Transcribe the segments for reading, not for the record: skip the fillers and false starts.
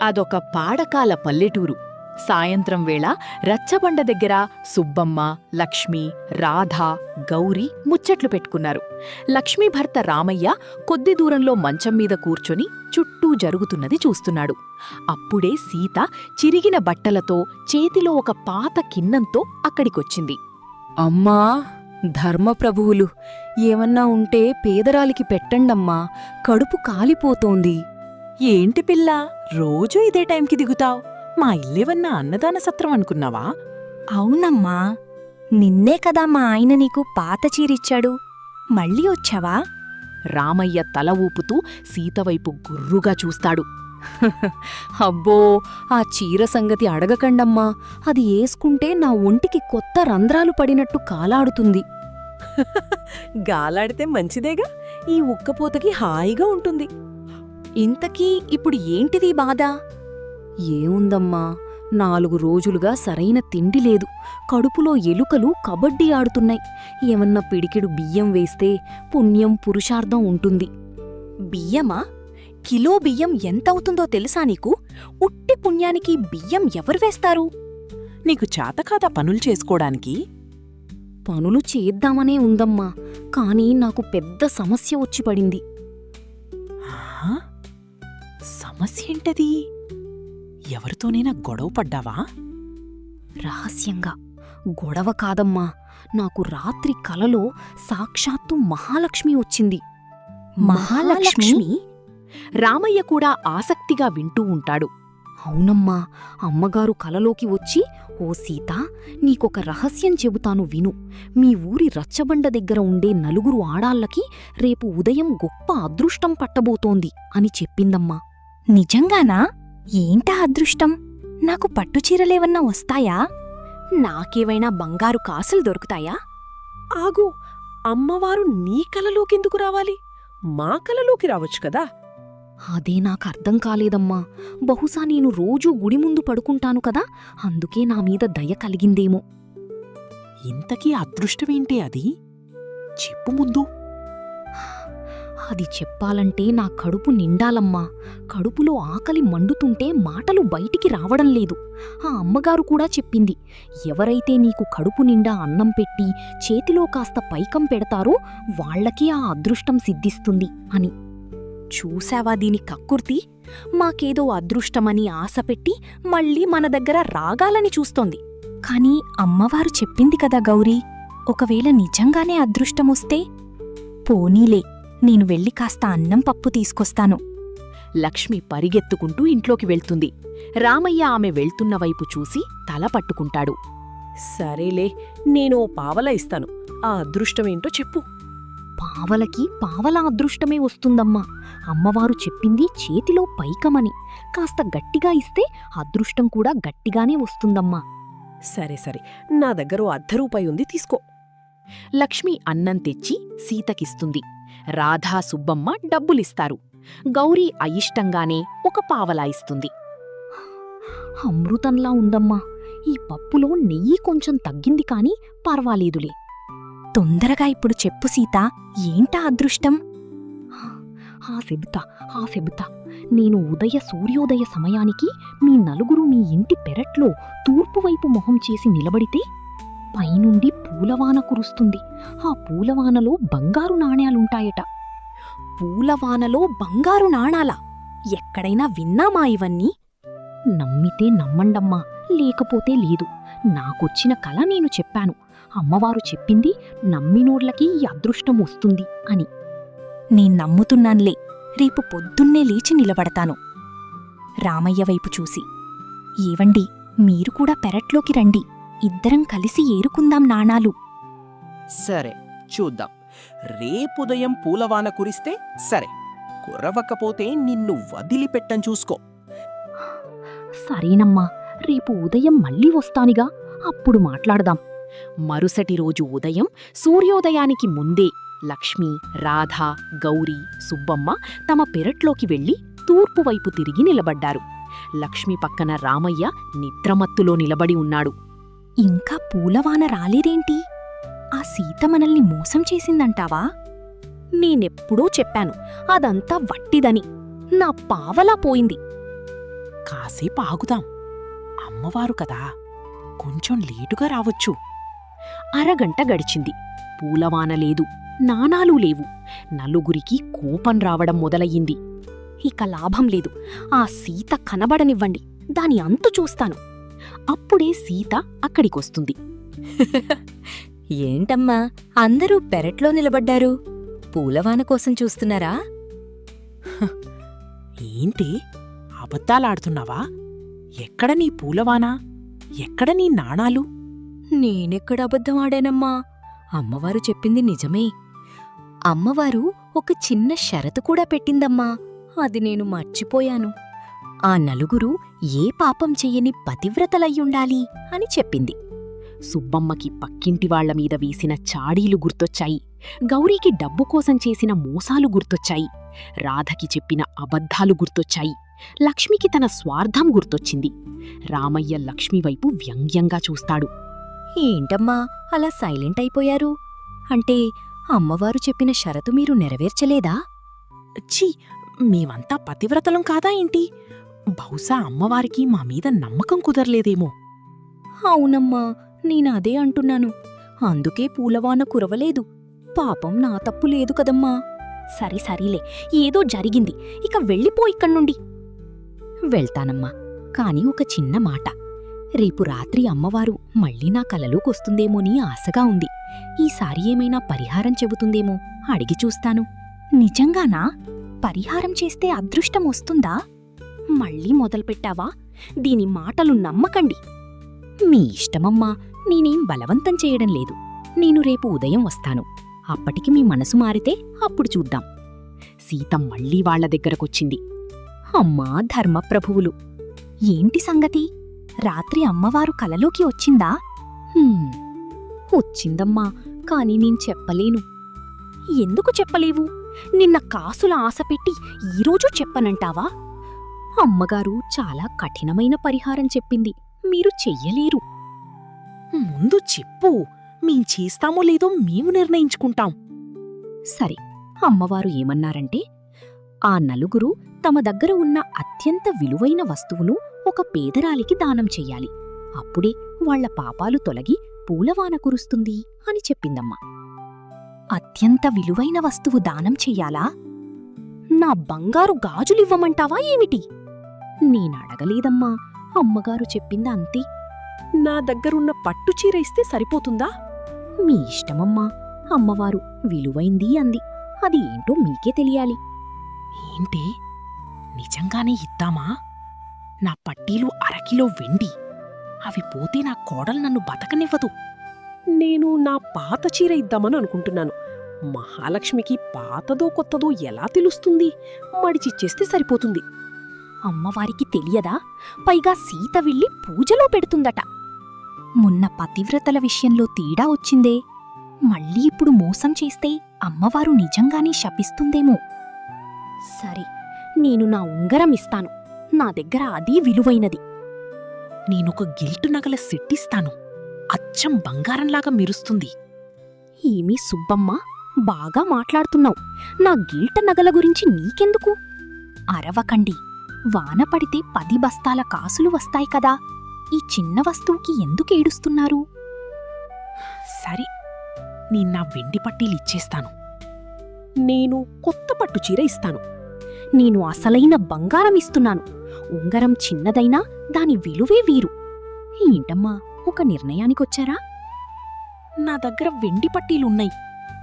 అదొక పాడకాల పల్లెటూరు. సాయంత్రం వేళ రచ్చబండ దగ్గర సుబ్బమ్మ, లక్ష్మి, రాధ, గౌరీ ముచ్చట్లు పెట్టుకున్నారు. లక్ష్మీ భర్త రామయ్య కొద్ది దూరంలో మంచం మీద కూర్చొని చుట్టూ జరుగుతున్నది చూస్తున్నాడు. అప్పుడే సీత చిరిగిన బట్టలతో చేతిలో ఒక పాత కిన్నంతో అక్కడికొచ్చింది. అమ్మా, ధర్మప్రభువులు, ఏమన్నా ఉంటే పేదరాలికి పెట్టండమ్మా, కడుపు కాలిపోతోంది. ఏంటి పిల్లా, రోజూ ఇదే టైంకి దిగుతావ్? మా ఇల్లేవన్నా అన్నదాన సత్రం అనుకున్నావా? అవునమ్మా, నిన్నే కదా మా ఆయన నీకు పాత చీరిచ్చాడు. మళ్ళీ వచ్చావా? రామయ్య తల ఊపుతూ సీతవైపు గుర్రుగా చూస్తాడు. అబ్బో, ఆ చీర సంగతి అడగకండమ్మా, అది ఏసుకుంటే నా ఒంటికి కొత్త రంధ్రాలు పడినట్టు కాలాడుతుంది. గాలాడితే మంచిదేగా, ఈ ఉక్కపోతకి హాయిగా ఉంటుంది. ఇంతకీ ఇప్పుడు ఏంటిది బాధ? ఏముందమ్మా, 4 రోజులుగా సరైన తిండి లేదు. కడుపులో ఎలుకలు కబడ్డీ ఆడుతున్నాయి. ఏమన్నా పిడికెడు బియ్యం వేస్తే పుణ్యం పురుషార్థం ఉంటుంది. బియ్యమా? కిలో బియ్యం ఎంతవుతుందో తెలుసా నీకు? ఉట్టి పుణ్యానికి బియ్యం ఎవరు వేస్తారు? నీకు చేతకాదా పనులు చేసుకోడానికి? పనులు చేద్దామనే ఉందమ్మా, కానీ నాకు పెద్ద సమస్య వచ్చి పడింది. ఆ? సమస్య ఏంటది? ఎవరితోనైనా గొడవ పడ్డావా? రహస్యంగా. గొడవ కాదమ్మా, నాకు రాత్రి కలలో సాక్షాత్తు మహాలక్ష్మి వచ్చింది. మహాలక్ష్మి? రామయ్య కూడా ఆసక్తిగా వింటూ ఉంటాడు. అవునమ్మా, అమ్మగారు కలలోకి వచ్చి, ఓ సీత, నీకొక రహస్యం చెబుతాను విను. మీ ఊరి రచ్చబండ దగ్గర ఉండే 4 ఆడాళ్ళకి రేపు ఉదయం గొప్ప అదృష్టం పట్టబోతోంది అని చెప్పిందమ్మా. నిజంగానా? ఏంటా అదృష్టం? నాకు పట్టుచీరలేవన్నా వస్తాయా? నాకేవైనా బంగారు కాసులు దొరుకుతాయా? ఆగు, అమ్మవారు నీ కలలోకెందుకు రావాలి? మా కలలోకి రావచ్చు కదా. అదే నాకర్థం కాలేదమ్మా. బహుశా నేను రోజూ గుడి ముందు పడుకుంటాను కదా, అందుకే నా మీద దయ కలిగిందేమో. ఇంతకీ అదృష్టమేంటి అది? చెప్పు ముందు. అది చెప్పాలంటే నా కడుపు నిండాలమ్మా. కడుపులో ఆకలి మండుతుంటే మాటలు బయటికి రావడం లేదు. ఆ అమ్మగారు కూడా చెప్పింది, ఎవరైతే నీకు కడుపు నిండా అన్నం పెట్టి చేతిలో కాస్త పైకం పెడతారో వాళ్లకి ఆ అదృష్టం సిద్ధిస్తుంది అని. చూశావా దీని కక్కుర్తి? మాకేదో అదృష్టమని ఆశపెట్టి మళ్ళీ మన దగ్గర రాగాలని చూస్తోంది. కాని అమ్మవారు చెప్పింది కదా గౌరీ, ఒకవేళ నిజంగానే అదృష్టమొస్తే? పోనీలే, నేను వెళ్ళి కాస్త అన్నం పప్పు తీసుకొస్తాను. లక్ష్మి పరిగెత్తుకుంటూ ఇంట్లోకి వెళ్తుంది. రామయ్య ఆమె వెళ్తున్న వైపు చూసి తల పట్టుకుంటాడు. సరేలే, నేను ఓ పావలా ఇస్తాను. ఆ అదృష్టమేంటో చెప్పు. పావలకి పావలా అదృష్టమే వస్తుందమ్మా. అమ్మవారు చెప్పింది చేతిలో పైకమని. కాస్త గట్టిగా ఇస్తే అదృష్టం కూడా గట్టిగానే వస్తుందమ్మా. సరే సరే, నా దగ్గర ఓ 1/2 రూపాయి ఉంది, తీసుకో. లక్ష్మి అన్నం తెచ్చి సీతకిస్తుంది. రాధా, సుబ్బమ్మ డబ్బులిస్తారు. గౌరీ అయిష్టంగానే ఒక పావలా ఇస్తుంది. అమృతంలా ఉందమ్మా. ఈ పప్పులో నెయ్యి కొంచెం తగ్గింది కాని పర్వాలేదులే. తొందరగా ఇప్పుడు చెప్పు సీతా, ఏంటా అదృష్టం? చెబుతా. నేను సూర్యోదయ సమయానికి మీ 4 మీ ఇంటి పెరట్లో తూర్పువైపు మొహం చేసి నిలబడితే పైనుండి పూలవాన కురుస్తుంది. ఆ పూలవానలో బంగారు నాణ్యాలుంటాయట. పూలవానలో బంగారు నాణాలా? ఎక్కడైనా విన్నామా ఇవన్నీ? నమ్మితే నమ్మండమ్మా, లేకపోతే లేదు. నాకొచ్చిన కల నేను చెప్పాను. అమ్మవారు చెప్పింది నమ్మినోళ్లకి ఈ అదృష్టం వస్తుంది అని. నమ్ముతున్నాన్లే, రేపు పొద్దున్నే లేచి నిలబడతాను. రామయ్య వైపు చూసి, ఏవండి, మీరు కూడా పెరట్లోకి రండి, ఇద్దరం కలిసి ఏరుకుందాం నాణాలు. సరే, చూద్దాం. రేపుదయం పూలవాన కురిస్తే సరే, కురవకపోతే నిన్ను వదిలిపెట్టం చూసుకో. సరేనమ్మా, రేపు ఉదయం మళ్ళీ వస్తానిగా, అప్పుడు మాట్లాడదాం. మరుసటి రోజు ఉదయం సూర్యోదయానికి ముందే లక్ష్మి, రాధ, గౌరీ, సుబ్బమ్మ తమ పెరట్లోకి వెళ్లి తూర్పువైపు తిరిగి నిలబడ్డారు. లక్ష్మి పక్కన రామయ్య నిద్రమత్తులో నిలబడి ఉన్నాడు. ఇంకా పూలవాన రాలేదేంటి? ఆ సీత మనల్ని మోసం చేసిందంటావా? నేనెప్పుడూ చెప్పాను, అదంతా వట్టిదని. నా పావలా పోయింది. కాసేపు ఆగుదాం. అమ్మవారు కదా, కొంచెం లేటుగా రావచ్చు. అరగంట గడిచింది. పూలవాన లేదు, నాణాలు లేవు. నలుగురికి కోపం రావడం మొదలయ్యింది. ఇక లాభం లేదు. ఆ సీత కనబడనివ్వండి, దాని అంతు చూస్తాను. అప్పుడే సీత అక్కడికొస్తుంది. ఏంటమ్మా అందరూ పెరట్లో నిలబడ్డారు? పూలవాన కోసం చూస్తున్నారా? ఏంటి, అబద్ధాలాడుతున్నావా? ఎక్కడ నీ పూలవానా? ఎక్కడ నీ నాణాలు? నేనెక్కడ అబద్ధం ఆడానమ్మా? అమ్మవారు చెప్పింది నిజమే. అమ్మవారు ఒక చిన్న షరతు కూడా పెట్టిందమ్మా, అది నేను మర్చిపోయాను. ఆ నలుగురు ఏ పాపం చెయ్యని పతివ్రతలయ్యుండాలి అని చెప్పింది. సుబ్బమ్మకి పక్కింటి వాళ్ల మీద వేసిన చాడీలు గుర్తొచ్చాయి. గౌరీకి డబ్బు కోసం చేసిన మోసాలు గుర్తొచ్చాయి. రాధకి చెప్పిన అబద్ధాలు గుర్తొచ్చాయి. లక్ష్మికి తన స్వార్థం గుర్తొచ్చింది. రామయ్య లక్ష్మి వైపు వ్యంగ్యంగా చూస్తాడు. ఏంటమ్మా అలా సైలెంట్ అయిపోయారు? అంటే అమ్మవారు చెప్పిన షరతు మీరు నెరవేర్చలేదా? ఛీ, మేమంతా పతివ్రతలం కాదా ఏంటి? బహుశా అమ్మవారికి మా మీద నమ్మకం కుదరలేదేమో. అవునమ్మా, నేనదే అంటున్నాను. అందుకే పూలవాన కురవలేదు. పాపం నా తప్పు లేదు కదమ్మా. సరే సరీలే, ఏదో జరిగింది. ఇక వెళ్ళిపో ఇక్కడ్నుండి. వెళ్తానమ్మా, కాని ఒక చిన్న మాట. రేపు రాత్రి అమ్మవారు మళ్ళీ నా కలలోకొస్తుందేమోని ఆశగా ఉంది. ఈసారి ఏమైనా పరిహారం చెబుతుందేమో అడిగి చూస్తాను. నిజంగానా? పరిహారం చేస్తే అదృష్టం వస్తుందా? మళ్ళీ మొదలుపెట్టావా? దీని మాటలు నమ్మకండి. మీ ఇష్టమమ్మా, నేనేం బలవంతం చేయడం లేదు. నేను రేపు ఉదయం వస్తాను. అప్పటికి మీ మనసు మారితే అప్పుడు చూద్దాం. సీత మళ్ళీ వాళ్ల దగ్గరకొచ్చింది. అమ్మా ధర్మప్రభువులు, ఏంటి సంగతి? రాత్రి అమ్మవారు కలలోకి వచ్చిందా? హ్మ్, వచ్చిందమ్మా, కాని నేను చెప్పలేను. ఎందుకు చెప్పలేవు? నిన్న కాసుల ఆశపెట్టి ఈరోజు చెప్పనంటావా? అమ్మగారు చాలా కఠినమైన పరిహారం చెప్పింది. మీరు చెయ్యలేరు. ముందు చెప్పు, మేం చేస్తామో లేదో మేము నిర్ణయించుకుంటాం. సరే, అమ్మవారు ఏమన్నారంటే, ఆ నలుగురు తమ దగ్గర ఉన్న అత్యంత విలువైన వస్తువును ఒక పేదరాలికి దానం చెయ్యాలి. అప్పుడే వాళ్ల పాపాలు తొలగి పూలవాన కురుస్తుంది అని చెప్పిందమ్మా. అత్యంత విలువైన వస్తువు దానం చెయ్యాలా? నా బంగారు గాజులివ్వమంటావా ఏమిటి? నేనడగలేదమ్మా, అమ్మగారు చెప్పింది అంతే. నా దగ్గరున్న పట్టుచీర ఇస్తే సరిపోతుందా? మీ ఇష్టమమ్మా, అమ్మవారు విలువైంది అంది. అది ఏంటో మీకే తెలియాలి. ఏంటి, నిజంగానే ఇద్దామా? నా పట్టీలు అరకిలో వెండి. అవి పోతే నా కోడలు నన్ను బతకనివ్వదు. నేను నా పాత చీర ఇద్దామని అనుకుంటున్నాను. మహాలక్ష్మికి పాతదో కొత్తదో ఎలా తెలుస్తుంది? మడిచిచ్చేస్తే సరిపోతుంది. అమ్మవారికి తెలియదా? పైగా సీత వెళ్ళి పూజలో పెడుతుందట. మొన్న పతివ్రతల విషయంలో తేడా వచ్చిందే. మళ్ళీ ఇప్పుడు మోసం చేస్తే అమ్మవారు నిజంగానే శపిస్తుందేమో. సరే, నేను నా ఉంగరం ఇస్తాను. నా దగ్గర అదీ విలువైనది. నేనొక గిల్టు నగల సెట్టిస్తాను. అచ్చం బంగారంలాగా మెరుస్తుంది. ఏమీ సుబ్బమ్మ, బాగా మాట్లాడుతున్నావు. నా గిల్ట నగల గురించి నీకెందుకు? అరవకండి. వాన పడితే 10 బస్తాల కాసులు వస్తాయి కదా. ఈ చిన్న వస్తువుకి ఎందుకేడుస్తున్నారు? సరే, నేను నా వెండి పట్టీలిచ్చేస్తాను. నేను కొత్త పట్టుచీర ఇస్తాను. నేను అసలైన బంగారం ఇస్తున్నాను. ఉంగరం చిన్నదైనా దాని విలువే వీరు. ఏంటమ్మా, ఒక నిర్ణయానికొచ్చారా? నా దగ్గర వెండి పట్టీలున్నాయి,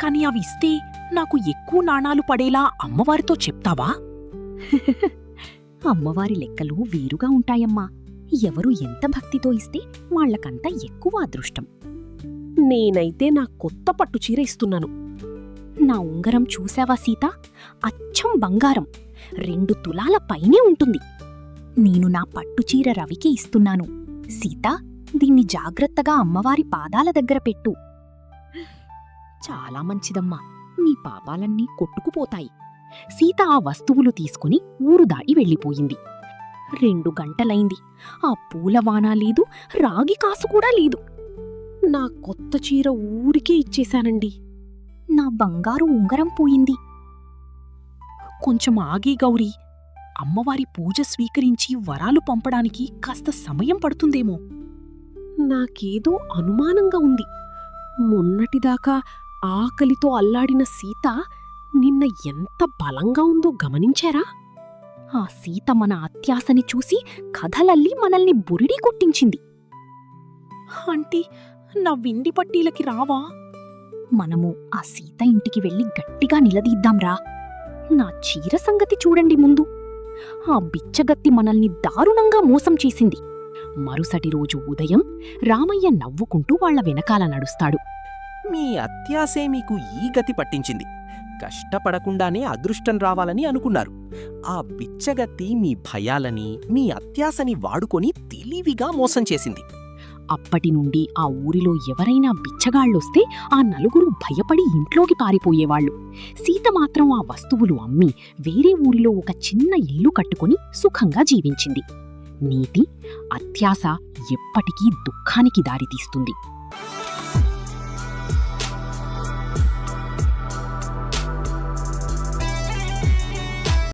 కాని అవి ఇస్తే నాకు ఎక్కువ నాణాలు పడేలా అమ్మవారితో చెప్తావా? అమ్మవారి లెక్కలు వేరుగా ఉంటాయమ్మా. ఎవరు ఎంత భక్తితో ఇస్తే వాళ్లకంత ఎక్కువ అదృష్టం. నేనైతే నా కొత్త పట్టుచీర ఇస్తున్నాను. నా ఉంగరం చూశావా సీత? అచ్చం బంగారం. 2 తులాల పైనే ఉంటుంది. నేను నా పట్టుచీర రవికి ఇస్తున్నాను. సీత, దీన్ని జాగ్రత్తగా అమ్మవారి పాదాల దగ్గర పెట్టు. చాలా మంచిదమ్మా, మీ పాపాలన్నీ కొట్టుకుపోతాయి. సీత ఆ వస్తువులు తీసుకుని ఊరు దాటి వెళ్ళిపోయింది. 2 గంటలైంది. ఆ పూలవానా లేదు, రాగి కాసు కూడా లేదు. నా కొత్త చీర ఊరికే ఇచ్చేశానండి. నా బంగారు ఉంగరం పోయింది. కొంచెం ఆగి గౌరీ, అమ్మవారి పూజ స్వీకరించి వరాలు పంపడానికి కాస్త సమయం పడుతుందేమో. నాకేదో అనుమానంగా ఉంది. మొన్నటిదాకా ఆకలితో అల్లాడిన సీత నిన్న ఎంత బలంగా ఉందో గమనించారా? ఆ సీత మన అత్యాశని చూసి కథలల్లి మనల్ని బురిడి కొట్టించింది. అంటే నా వెండి పట్టీలకి రావా? మనము ఆ సీత ఇంటికి వెళ్ళి గట్టిగా నిలదీద్దాంరా. నా చీర సంగతి చూడండి ముందు. ఆ బిచ్చగత్తి మనల్ని దారుణంగా మోసం చేసింది. మరుసటి రోజు ఉదయం రామయ్య నవ్వుకుంటూ వాళ్ల వెనకాల నడుస్తాడు. మీ అత్యాసే మీకు ఈ గతి పట్టించింది. కష్టపడకుండానే అదృష్టం రావాలని అనుకున్నారు. ఆ బిచ్చగత్తి మీ భయాలని, మీ అత్యాసని వాడుకొని తెలివిగా మోసం చేసింది. అప్పటినుండి ఆ ఊరిలో ఎవరైనా బిచ్చగాళ్ళొస్తే ఆ నలుగురు భయపడి ఇంట్లోకి పారిపోయేవాళ్లు. సీత మాత్రం ఆ వస్తువులు అమ్మి వేరే ఊరిలో ఒక చిన్న ఇల్లు కట్టుకుని సుఖంగా జీవించింది. నీతి: అత్యాశ ఎప్పటికీ దుఃఖానికి దారితీస్తుంది.